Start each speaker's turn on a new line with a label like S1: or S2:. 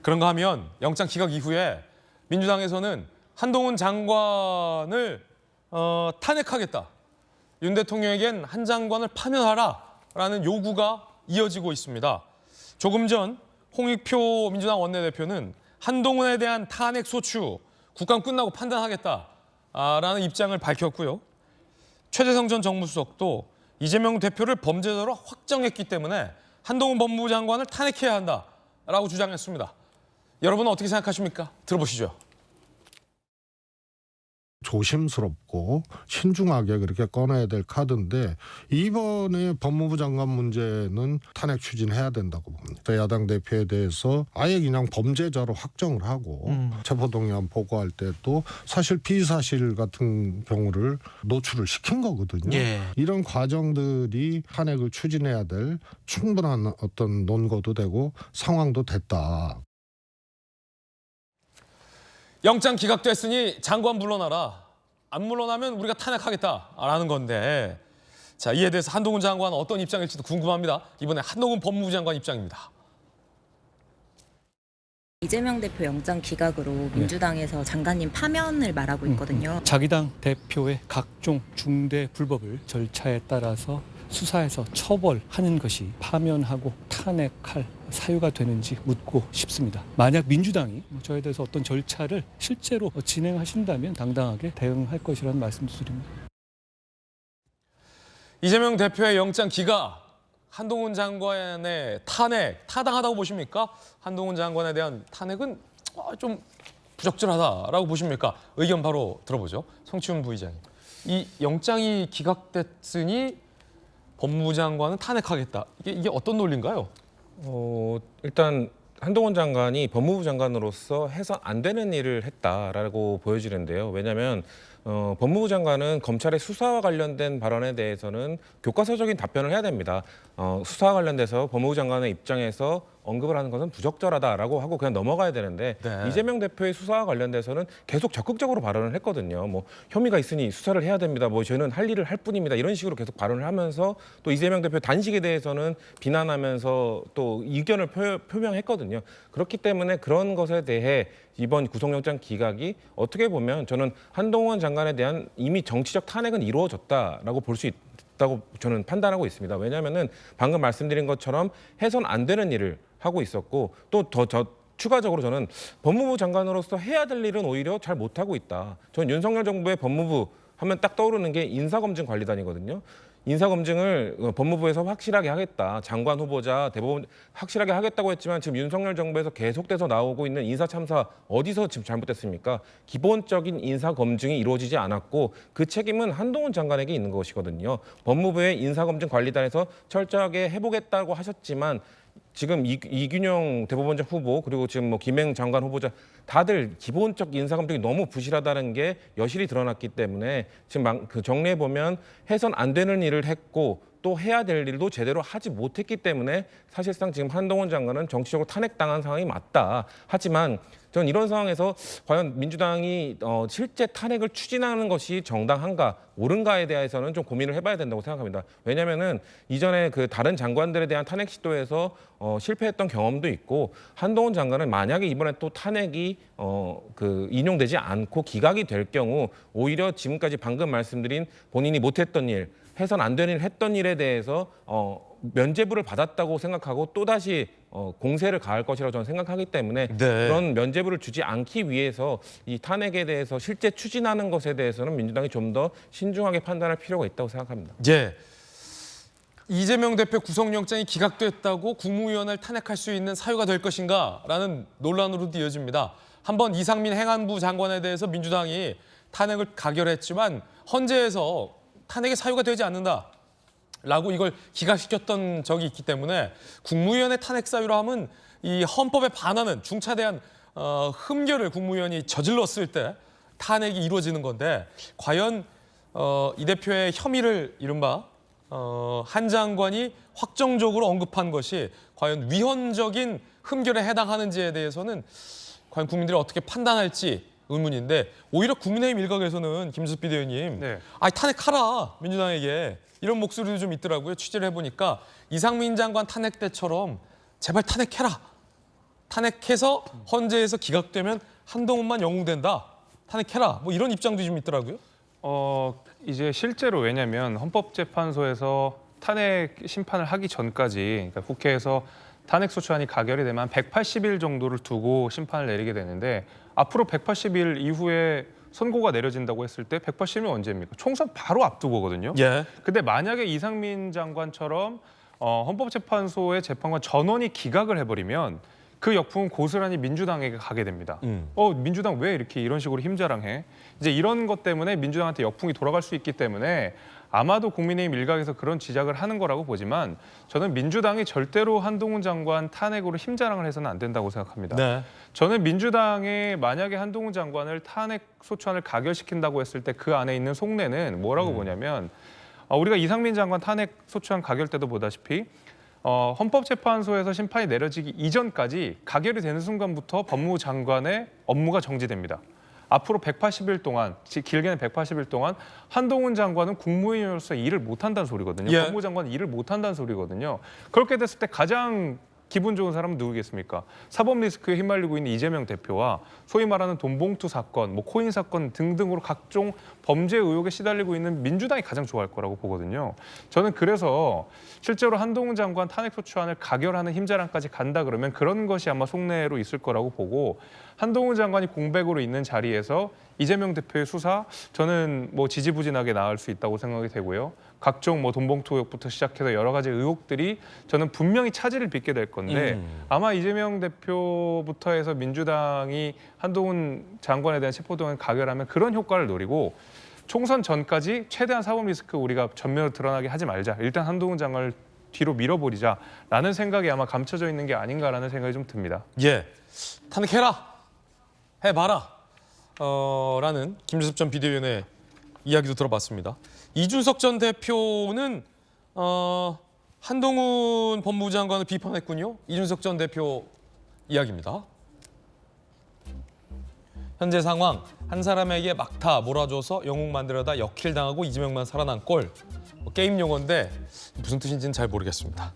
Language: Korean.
S1: 그런가 하면 영장 기각 이후에 민주당에서는 한동훈 장관을 탄핵하겠다. 윤 대통령에겐 한 장관을 파면하라라는 요구가 이어지고 있습니다. 조금 전 홍익표 민주당 원내대표는 한동훈에 대한 탄핵 소추 국감 끝나고 판단하겠다라는 입장을 밝혔고요. 최재성 전 정무수석도 이재명 대표를 범죄자로 확정했기 때문에 한동훈 법무부 장관을 탄핵해야 한다라고 주장했습니다. 여러분은 어떻게 생각하십니까? 들어보시죠.
S2: 조심스럽고 신중하게 그렇게 꺼내야 될 카드인데 이번에 법무부 장관 문제는 탄핵 추진해야 된다고 봅니다. 야당 대표에 대해서 아예 그냥 범죄자로 확정을 하고 체포동의안 보고할 때도 사실 피의사실 같은 경우를 노출을 시킨 거거든요.
S3: 예.
S2: 이런 과정들이 탄핵을 추진해야 될 충분한 어떤 논거도 되고 상황도 됐다.
S1: 영장 기각됐으니 장관 물러나라. 안 물러나면 우리가 탄핵하겠다라는 건데, 자, 이에 대해서 한동훈 장관은 어떤 입장일지도 궁금합니다. 이번에 한동훈 법무부 장관 입장입니다.
S4: 이재명 대표 영장 기각으로 민주당에서 장관님 파면을 말하고 있거든요.
S3: 자기 당 대표의 각종 중대 불법을 절차에 따라서 수사해서 처벌하는 것이 파면하고 탄핵할 사유가 되는지 묻고 싶습니다. 만약 민주당이 저에 대해서 어떤 절차를 실제로 진행하신다면 당당하게 대응할 것이라는 말씀도 드립니다.
S1: 이재명 대표의 영장 기각, 한동훈 장관의 탄핵, 타당하다고 보십니까? 한동훈 장관에 대한 탄핵은 좀 부적절하다라고 보십니까? 의견 바로 들어보죠. 성치훈 부의장님. 이 영장이 기각됐으니 법무부 장관은 탄핵하겠다. 이게 어떤 논리인가요?
S5: 일단 한동훈 장관이 법무부 장관으로서 해서 안 되는 일을 했다라고 보여지는데요. 왜냐하면 법무부 장관은 검찰의 수사와 관련된 발언에 대해서는 교과서적인 답변을 해야 됩니다. 수사와 관련돼서 법무부 장관의 입장에서 언급을 하는 것은 부적절하다라고 하고 그냥 넘어가야 되는데
S1: 네.
S5: 이재명 대표의 수사와 관련돼서는 계속 적극적으로 발언을 했거든요. 뭐 혐의가 있으니 수사를 해야 됩니다. 뭐 저는 할 일을 할 뿐입니다. 이런 식으로 계속 발언을 하면서 또 이재명 대표 단식에 대해서는 비난하면서 또 의견을 표명했거든요. 그렇기 때문에 그런 것에 대해 이번 구속영장 기각이 어떻게 보면 저는 한동훈 장관에 대한 이미 정치적 탄핵은 이루어졌다라고 볼 수 있다고 저는 판단하고 있습니다. 왜냐하면은 방금 말씀드린 것처럼 해선 안 되는 일을 하고 있었고 또 추가적으로 저는 법무부 장관으로서 해야 될 일은 오히려 잘 못하고 있다. 저는 윤석열 정부의 법무부 하면 딱 떠오르는 게 인사검증관리단이거든요. 인사검증을 법무부에서 확실하게 하겠다. 장관 후보자, 대법원 확실하게 하겠다고 했지만 지금 윤석열 정부에서 계속돼서 나오고 있는 인사참사 어디서 지금 잘못됐습니까? 기본적인 인사검증이 이루어지지 않았고 그 책임은 한동훈 장관에게 있는 것이거든요. 법무부의 인사검증관리단에서 철저하게 해보겠다고 하셨지만 지금 이균용 대법원장 후보 그리고 지금 뭐 김행 장관 후보자 다들 기본적 인사검증이 너무 부실하다는 게 여실히 드러났기 때문에 지금 그 정리해 보면 해선 안 되는 일을 했고 또 해야 될 일도 제대로 하지 못했기 때문에 사실상 지금 한동훈 장관은 정치적으로 탄핵당한 상황이 맞다. 하지만 저는 이런 상황에서 과연 민주당이 실제 탄핵을 추진하는 것이 정당한가 옳은가에 대해서는 좀 고민을 해봐야 된다고 생각합니다. 왜냐하면은 이전에 그 다른 장관들에 대한 탄핵 시도에서 실패했던 경험도 있고 한동훈 장관은 만약에 이번에 또 탄핵이 인용되지 않고 기각이 될 경우 오히려 지금까지 방금 말씀드린 본인이 못했던 일, 해선 안 되는 일 했던 일에 대해서 면죄부를 받았다고 생각하고 또다시 공세를 가할 것이라고 저는 생각하기 때문에
S1: 네.
S5: 그런 면죄부를 주지 않기 위해서 이 탄핵에 대해서 실제 추진하는 것에 대해서는 민주당이 좀 더 신중하게 판단할 필요가 있다고 생각합니다.
S1: 예. 이재명 대표 구속영장이 기각됐다고 국무위원을 탄핵할 수 있는 사유가 될 것인가라는 논란으로도 이어집니다. 한번 이상민 행안부 장관에 대해서 민주당이 탄핵을 가결했지만 헌재에서 탄핵의 사유가 되지 않는다라고 이걸 기각시켰던 적이 있기 때문에 국무위원의 탄핵 사유라 하면 이 헌법에 반하는 중차대한 흠결을 국무위원이 저질렀을 때 탄핵이 이루어지는 건데 과연 이 대표의 혐의를 이른바 한 장관이 확정적으로 언급한 것이 과연 위헌적인 흠결에 해당하는지에 대해서는 과연 국민들이 어떻게 판단할지 의문인데 오히려 국민의힘 일각에서는 김수습 비대위원님
S6: 네.
S1: 탄핵하라 민주당에게 이런 목소리도 좀 있더라고요. 취재를 해보니까 이상민 장관 탄핵 때처럼 제발 탄핵해라. 탄핵해서 헌재에서 기각되면 한동훈만 영웅된다. 탄핵해라. 뭐 이런 입장도 좀 있더라고요.
S6: 이제 실제로 왜냐면 헌법재판소에서 탄핵 심판을 하기 전까지 그러니까 국회에서 탄핵소추안이 가결이 되면 180일 정도를 두고 심판을 내리게 되는데 앞으로 180일 이후에 선고가 내려진다고 했을 때 180일은 언제입니까? 총선 바로 앞두고거든요.
S1: 예.
S6: 근데 만약에 이상민 장관처럼 헌법재판소의 재판관 전원이 기각을 해버리면 그 역풍은 고스란히 민주당에게 가게 됩니다. 민주당 왜 이렇게 이런 식으로 힘자랑해? 이제 이런 것 때문에 민주당한테 역풍이 돌아갈 수 있기 때문에 아마도 국민의힘 일각에서 그런 지적을 하는 거라고 보지만 저는 민주당이 절대로 한동훈 장관 탄핵으로 힘자랑을 해서는 안 된다고 생각합니다.
S1: 네.
S6: 저는 민주당이 만약에 한동훈 장관을 탄핵 소추안을 가결시킨다고 했을 때 그 안에 있는 속내는 뭐라고 보냐면 우리가 이상민 장관 탄핵 소추안 가결 때도 보다시피 헌법재판소에서 심판이 내려지기 이전까지 가결이 되는 순간부터 법무부 장관의 업무가 정지됩니다. 앞으로 180일 동안, 길게는 180일 동안 한동훈 장관은 국무위원으로서 일을 못한다는 소리거든요.
S1: 예.
S6: 법무부 장관은 일을 못한다는 소리거든요. 그렇게 됐을 때 가장 기분 좋은 사람은 누구겠습니까? 사법 리스크에 휘말리고 있는 이재명 대표와 소위 말하는 돈봉투 사건, 뭐 코인 사건 등등으로 각종 범죄 의혹에 시달리고 있는 민주당이 가장 좋아할 거라고 보거든요. 저는 그래서 실제로 한동훈 장관 탄핵소추안을 가결하는 힘자랑까지 간다 그러면 그런 것이 아마 속내로 있을 거라고 보고 한동훈 장관이 공백으로 있는 자리에서 이재명 대표의 수사 저는 뭐 지지부진하게 나을 수 있다고 생각이 되고요. 각종 뭐 돈봉투 의혹부터 시작해서 여러 가지 의혹들이 저는 분명히 차질을 빚게 될 건데 아마 이재명 대표부터 해서 민주당이 한동훈 장관에 대한 체포동의안 가결하면 그런 효과를 노리고 총선 전까지 최대한 사법 리스크 우리가 전면으로 드러나게 하지 말자. 일단 한동훈 장관을 뒤로 밀어버리자라는 생각이 아마 감춰져 있는 게 아닌가라는 생각이 좀 듭니다.
S1: 예. 탄핵해라. 해봐라. 라는 김주섭 전 비대위원의 이야기도 들어봤습니다. 이준석 전 대표는 한동훈 법무부 장관을 비판했군요. 이준석 전 대표 이야기입니다. 현재 상황, 한 사람에게 막타 몰아줘서 영웅 만들어다 역킬 당하고 이재명만 살아난 꼴. 게임 용어인데 무슨 뜻인지는 잘 모르겠습니다.